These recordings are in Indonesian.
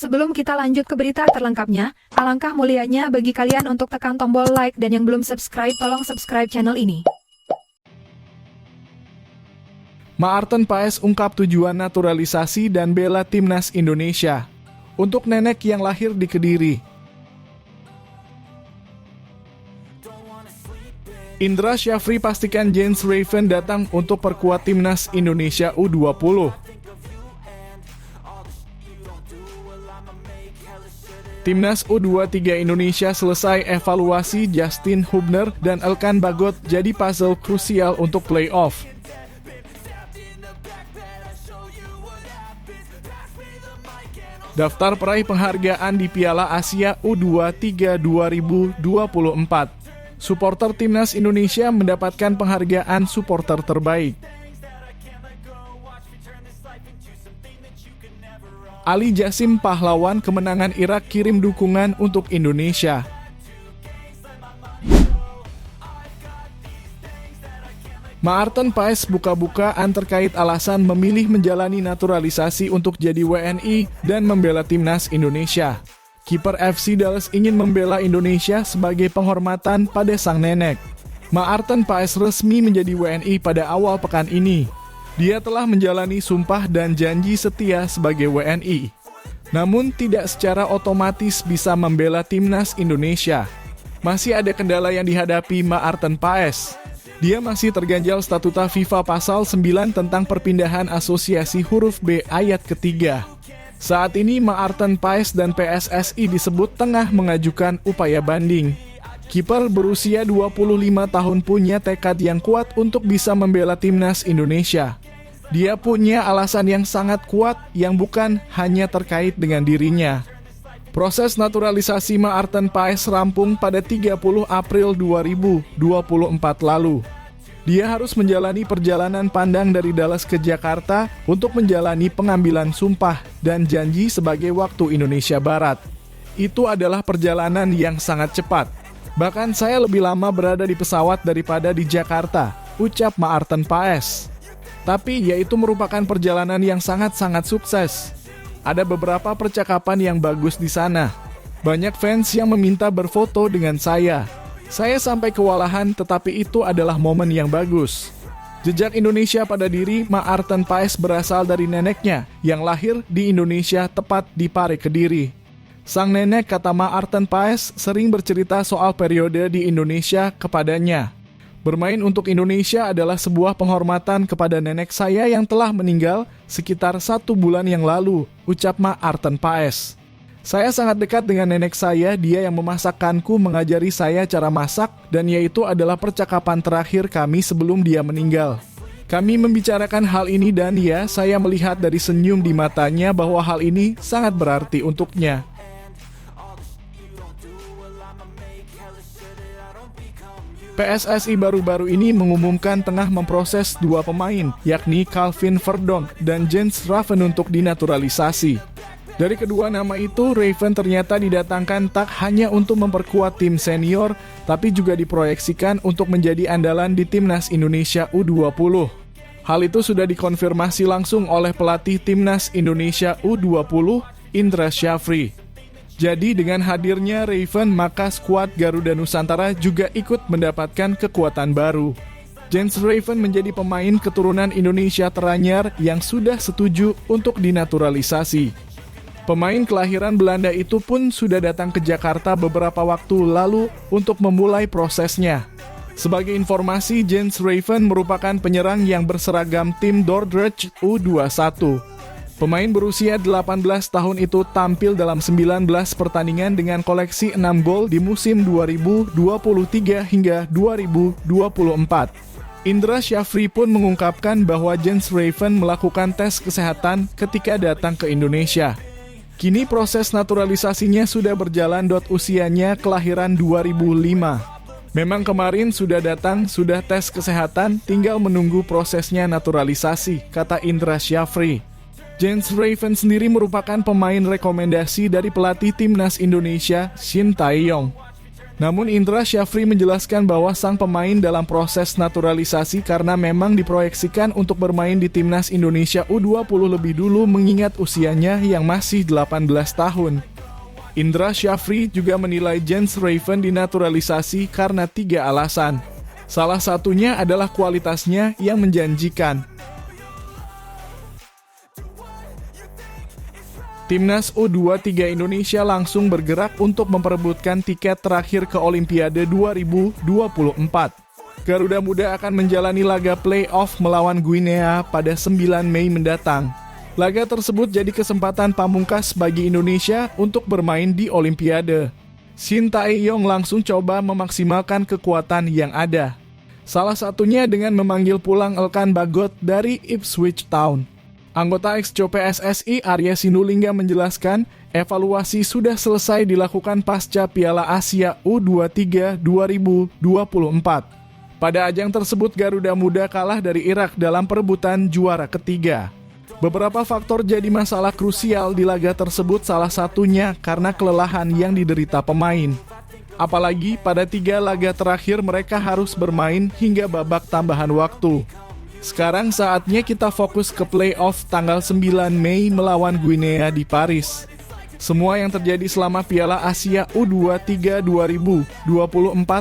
Sebelum kita lanjut ke berita terlengkapnya, alangkah mulianya bagi kalian untuk tekan tombol like dan yang belum subscribe tolong subscribe channel ini. Maarten Paes ungkap tujuan naturalisasi dan bela timnas Indonesia. Untuk nenek yang lahir di Kediri. Indra Syafri pastikan Jens Raven datang untuk perkuat timnas Indonesia U20. Timnas U23 Indonesia selesai evaluasi, Justin Hubner dan Elkan Bagot jadi puzzle krusial untuk playoff. Daftar peraih penghargaan di Piala Asia U23 2024. Supporter Timnas Indonesia mendapatkan penghargaan supporter terbaik. Ali Jasim pahlawan kemenangan Irak kirim dukungan untuk Indonesia. Maarten Paes buka-bukaan terkait alasan memilih menjalani naturalisasi untuk jadi WNI dan membela timnas Indonesia. Kiper FC Dallas ingin membela Indonesia sebagai penghormatan pada sang nenek. Maarten Paes resmi menjadi WNI pada awal pekan ini. Dia telah menjalani sumpah dan janji setia sebagai WNI. Namun tidak secara otomatis bisa membela timnas Indonesia. Masih ada kendala yang dihadapi Maarten Paes. Dia masih terganjal statuta FIFA pasal 9 tentang perpindahan asosiasi huruf B ayat ketiga. Saat ini Maarten Paes dan PSSI disebut tengah mengajukan upaya banding. Kiper berusia 25 tahun punya tekad yang kuat untuk bisa membela timnas Indonesia. Dia punya alasan yang sangat kuat yang bukan hanya terkait dengan dirinya. Proses naturalisasi Maarten Paes rampung pada 30 April 2024 lalu. Dia harus menjalani perjalanan pandang dari Dallas ke Jakarta untuk menjalani pengambilan sumpah dan janji sebagai waktu Indonesia Barat. Itu adalah perjalanan yang sangat cepat. Bahkan saya lebih lama berada di pesawat daripada di Jakarta, ucap Maarten Paes. Tapi yaitu merupakan perjalanan yang sangat-sangat sukses. Ada beberapa percakapan yang bagus di sana. Banyak fans yang meminta berfoto dengan saya. Saya sampai kewalahan, tetapi itu adalah momen yang bagus. Jejak Indonesia pada diri Maarten Paes berasal dari neneknya yang lahir di Indonesia tepat di Pare Kediri. Sang nenek, kata Maarten Paes, sering bercerita soal periode di Indonesia kepadanya. Bermain untuk Indonesia adalah sebuah penghormatan kepada nenek saya yang telah meninggal sekitar 1 bulan yang lalu, ucap Maarten Paes. Saya sangat dekat dengan nenek saya, dia yang memasakkanku, mengajari saya cara masak, dan yaitu adalah percakapan terakhir kami sebelum dia meninggal. Kami membicarakan hal ini dan ya, saya melihat dari senyum di matanya bahwa hal ini sangat berarti untuknya. PSSI baru-baru ini mengumumkan tengah memproses 2 pemain, yakni Calvin Verdonk dan Jens Raven untuk dinaturalisasi. Dari kedua nama itu, Raven ternyata didatangkan tak hanya untuk memperkuat tim senior, tapi juga diproyeksikan untuk menjadi andalan di timnas Indonesia U20. Hal itu sudah dikonfirmasi langsung oleh pelatih timnas Indonesia U20, Indra Syafri. Jadi dengan hadirnya Raven, maka skuad Garuda Nusantara juga ikut mendapatkan kekuatan baru. Jens Raven menjadi pemain keturunan Indonesia teranyar yang sudah setuju untuk dinaturalisasi. Pemain kelahiran Belanda itu pun sudah datang ke Jakarta beberapa waktu lalu untuk memulai prosesnya. Sebagai informasi, Jens Raven merupakan penyerang yang berseragam tim Dordrecht U21. Pemain berusia 18 tahun itu tampil dalam 19 pertandingan dengan koleksi 6 gol di musim 2023 hingga 2024. Indra Syafri pun mengungkapkan bahwa Jens Raven melakukan tes kesehatan ketika datang ke Indonesia. Kini proses naturalisasinya sudah berjalan. Usianya kelahiran 2005. Memang kemarin sudah datang, sudah tes kesehatan, tinggal menunggu prosesnya naturalisasi, kata Indra Syafri. Jens Raven sendiri merupakan pemain rekomendasi dari pelatih timnas Indonesia, Shin Tae-yong. Namun Indra Syafri menjelaskan bahwa sang pemain dalam proses naturalisasi karena memang diproyeksikan untuk bermain di Timnas Indonesia U20 lebih dulu mengingat usianya yang masih 18 tahun. Indra Syafri juga menilai Jens Raven dinaturalisasi karena 3 alasan. Salah satunya adalah kualitasnya yang menjanjikan. Timnas U23 Indonesia langsung bergerak untuk memperebutkan tiket terakhir ke Olimpiade 2024. Garuda Muda akan menjalani laga play-off melawan Guinea pada 9 Mei mendatang. Laga tersebut jadi kesempatan pamungkas bagi Indonesia untuk bermain di Olimpiade. Shin Tae-yong langsung coba memaksimalkan kekuatan yang ada. Salah satunya dengan memanggil pulang Elkan Bagot dari Ipswich Town. Anggota Exco PSSI Arya Sinulinga menjelaskan, evaluasi sudah selesai dilakukan pasca Piala Asia U23 2024. Pada ajang tersebut Garuda Muda kalah dari Irak dalam perebutan juara ketiga. Beberapa faktor jadi masalah krusial di laga tersebut, salah satunya karena kelelahan yang diderita pemain. Apalagi pada 3 laga terakhir mereka harus bermain hingga babak tambahan waktu. Sekarang saatnya kita fokus ke playoff tanggal 9 Mei melawan Guinea di Paris. Semua yang terjadi selama Piala Asia U23 2024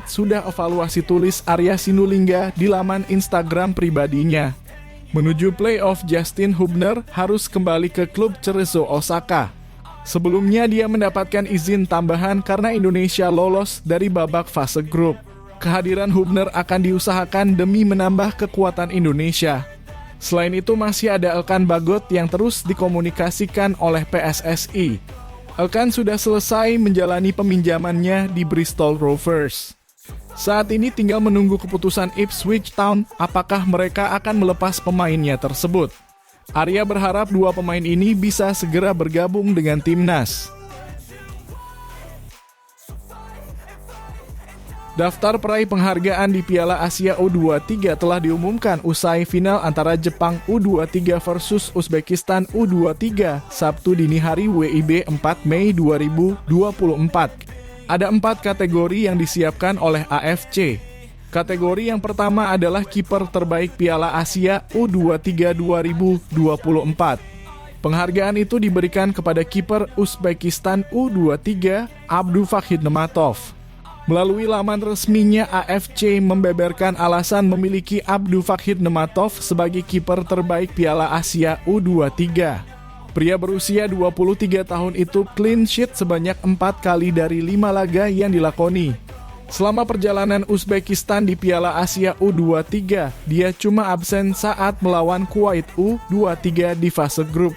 sudah evaluasi, tulis Arya Sinulinga di laman Instagram pribadinya. Menuju playoff, Justin Hubner harus kembali ke klub Cerezo Osaka. Sebelumnya dia mendapatkan izin tambahan karena Indonesia lolos dari babak fase grup. Kehadiran Hubner akan diusahakan demi menambah kekuatan Indonesia. Selain itu masih ada Elkan Bagot yang terus dikomunikasikan oleh PSSI. Elkan sudah selesai menjalani peminjamannya di Bristol Rovers. Saat ini tinggal menunggu keputusan Ipswich Town apakah mereka akan melepas pemainnya tersebut. Arya berharap 2 pemain ini bisa segera bergabung dengan timnas. Daftar peraih penghargaan di Piala Asia U23 telah diumumkan usai final antara Jepang U23 versus Uzbekistan U23 Sabtu dini hari WIB 4 Mei 2024. Ada 4 kategori yang disiapkan oleh AFC. Kategori yang pertama adalah kiper terbaik Piala Asia U23 2024. Penghargaan itu diberikan kepada kiper Uzbekistan U23 Abdulfahid Nematov. Melalui laman resminya, AFC membeberkan alasan memiliki Abdulfahid Nematov sebagai kiper terbaik Piala Asia U23. Pria berusia 23 tahun itu clean sheet sebanyak 4 kali dari 5 laga yang dilakoni. Selama perjalanan Uzbekistan di Piala Asia U23, dia cuma absen saat melawan Kuwait U23 di fase grup.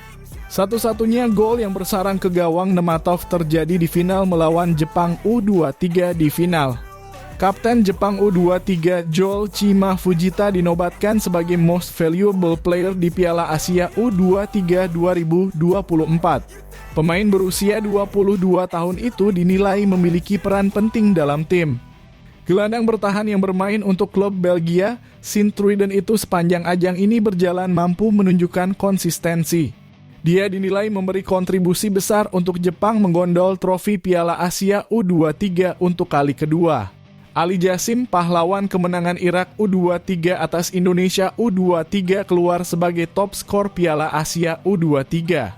Satu-satunya gol yang bersarang ke gawang Nematov terjadi di final melawan Jepang U23 di final. Kapten Jepang U23 Joel Chima Fujita dinobatkan sebagai Most Valuable Player di Piala Asia U23 2024. Pemain berusia 22 tahun itu dinilai memiliki peran penting dalam tim. Gelandang bertahan yang bermain untuk klub Belgia, Sint-Truiden itu sepanjang ajang ini berjalan mampu menunjukkan konsistensi. Dia dinilai memberi kontribusi besar untuk Jepang menggondol trofi Piala Asia U23 untuk kali kedua. Ali Jassim, pahlawan kemenangan Irak U23 atas Indonesia U23, keluar sebagai top skor Piala Asia U23.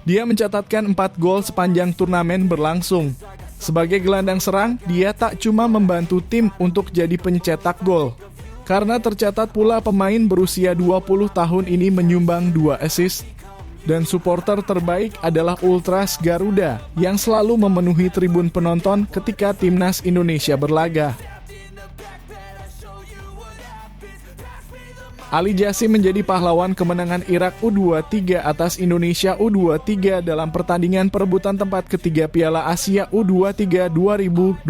Dia mencatatkan 4 gol sepanjang turnamen berlangsung. Sebagai gelandang serang, dia tak cuma membantu tim untuk jadi pencetak gol. Karena tercatat pula pemain berusia 20 tahun ini menyumbang 2 assist. Dan supporter terbaik adalah Ultras Garuda yang selalu memenuhi tribun penonton ketika timnas Indonesia berlaga. Ali Jassim menjadi pahlawan kemenangan Irak U23 atas Indonesia U23 dalam pertandingan perebutan tempat ketiga Piala Asia U23 2024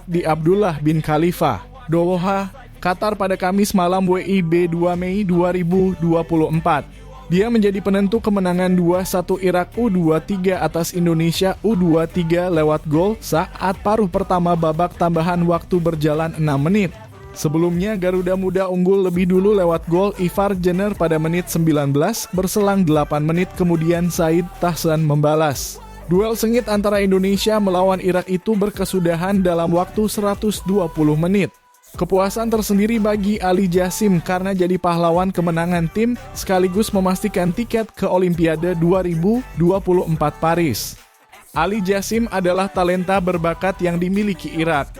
di Abdullah bin Khalifa, Doha, Qatar pada Kamis malam WIB 2 Mei 2024. Dia menjadi penentu kemenangan 2-1 Irak U23 atas Indonesia U23 lewat gol saat paruh pertama babak tambahan waktu berjalan 6 menit. Sebelumnya Garuda Muda unggul lebih dulu lewat gol Ivar Jenner pada menit 19, berselang 8 menit kemudian Said Tahsan membalas. Duel sengit antara Indonesia melawan Irak itu berkesudahan dalam waktu 120 menit. Kepuasan tersendiri bagi Ali Jasim karena jadi pahlawan kemenangan tim sekaligus memastikan tiket ke Olimpiade 2024 Paris. Ali Jasim adalah talenta berbakat yang dimiliki Irak.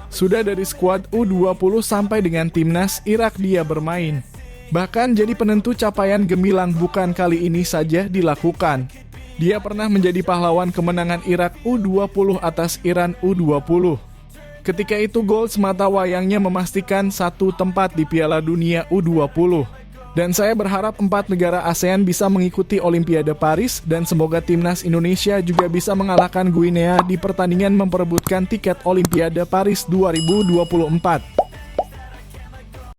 Sudah dari skuad U20 sampai dengan timnas Irak dia bermain. Bahkan jadi penentu capaian gemilang bukan kali ini saja dilakukan. Dia pernah menjadi pahlawan kemenangan Irak U20 atas Iran U20. Ketika itu gol semata wayangnya memastikan satu tempat di Piala Dunia U20. Dan saya berharap 4 negara ASEAN bisa mengikuti Olimpiade Paris dan semoga timnas Indonesia juga bisa mengalahkan Guinea di pertandingan memperebutkan tiket Olimpiade Paris 2024.